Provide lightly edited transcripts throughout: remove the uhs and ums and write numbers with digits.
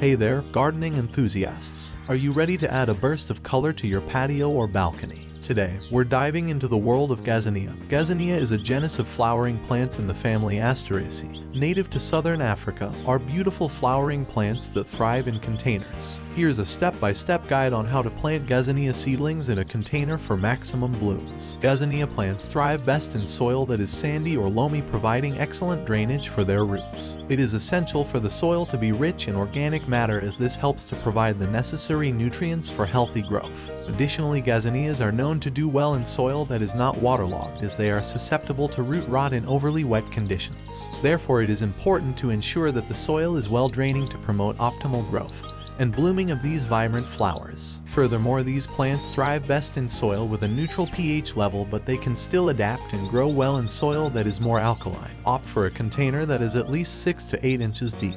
Hey there, gardening enthusiasts. Are you ready to add a burst of color to your patio or balcony? Today, we're diving into the world of Gazania. Gazania is a genus of flowering plants in the family Asteraceae. Native to southern Africa are beautiful flowering plants that thrive in containers. Here's a step-by-step guide on how to plant Gazania seedlings in a container for maximum blooms. Gazania plants thrive best in soil that is sandy or loamy, providing excellent drainage for their roots. It is essential for the soil to be rich in organic matter, as this helps to provide the necessary nutrients for healthy growth. Additionally, Gazanias are known to do well in soil that is not waterlogged, as they are susceptible to root rot in overly wet conditions. Therefore, it is important to ensure that the soil is well draining to promote optimal growth and blooming of these vibrant flowers. Furthermore, these plants thrive best in soil with a neutral pH level, but they can still adapt and grow well in soil that is more alkaline. Opt for a container that is at least 6 to 8 inches deep,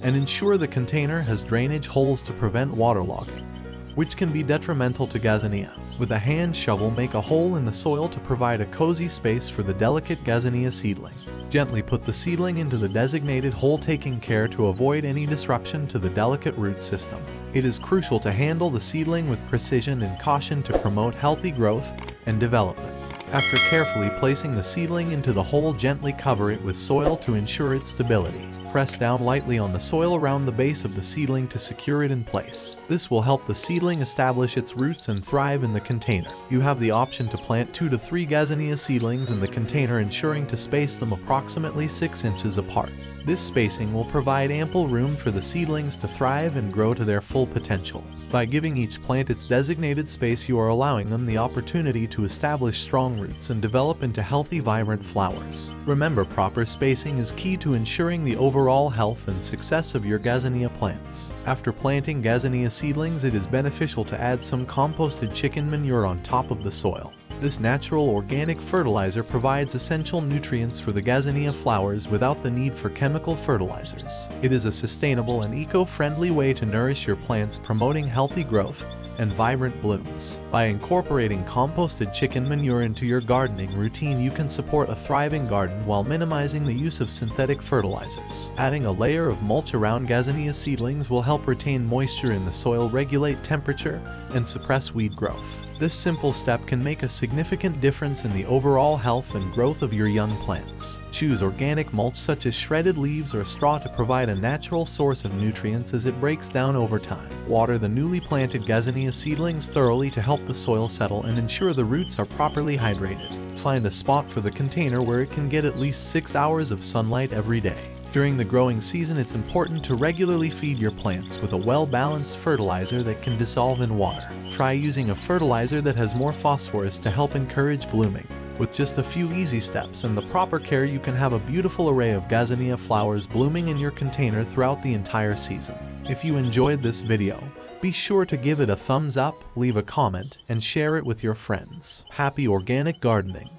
and ensure the container has drainage holes to prevent waterlogging, which can be detrimental to Gazania. With a hand shovel, make a hole in the soil to provide a cozy space for the delicate Gazania seedling. Gently put the seedling into the designated hole, taking care to avoid any disruption to the delicate root system. It is crucial to handle the seedling with precision and caution to promote healthy growth and development. After carefully placing the seedling into the hole, gently cover it with soil to ensure its stability. Press down lightly on the soil around the base of the seedling to secure it in place. This will help the seedling establish its roots and thrive in the container. You have the option to plant 2 to 3 Gazania seedlings in the container, ensuring to space them approximately 6 inches apart. This spacing will provide ample room for the seedlings to thrive and grow to their full potential. By giving each plant its designated space, you are allowing them the opportunity to establish strong roots and develop into healthy, vibrant flowers. Remember, proper spacing is key to ensuring the overall health and success of your Gazania plants. After planting Gazania seedlings, it is beneficial to add some composted chicken manure on top of the soil. This natural organic fertilizer provides essential nutrients for the Gazania flowers without the need for chemical fertilizers. It is a sustainable and eco-friendly way to nourish your plants, promoting healthy growth and vibrant blooms. By incorporating composted chicken manure into your gardening routine, you can support a thriving garden while minimizing the use of synthetic fertilizers. Adding a layer of mulch around Gazania seedlings will help retain moisture in the soil, regulate temperature, and suppress weed growth. This simple step can make a significant difference in the overall health and growth of your young plants. Choose organic mulch such as shredded leaves or straw to provide a natural source of nutrients as it breaks down over time. Water the newly planted Gazania seedlings thoroughly to help the soil settle and ensure the roots are properly hydrated. Find a spot for the container where it can get at least 6 hours of sunlight every day. During the growing season, it's important to regularly feed your plants with a well-balanced fertilizer that can dissolve in water. Try using a fertilizer that has more phosphorus to help encourage blooming. With just a few easy steps and the proper care, you can have a beautiful array of Gazania flowers blooming in your container throughout the entire season. If you enjoyed this video, be sure to give it a thumbs up, leave a comment, and share it with your friends. Happy organic gardening!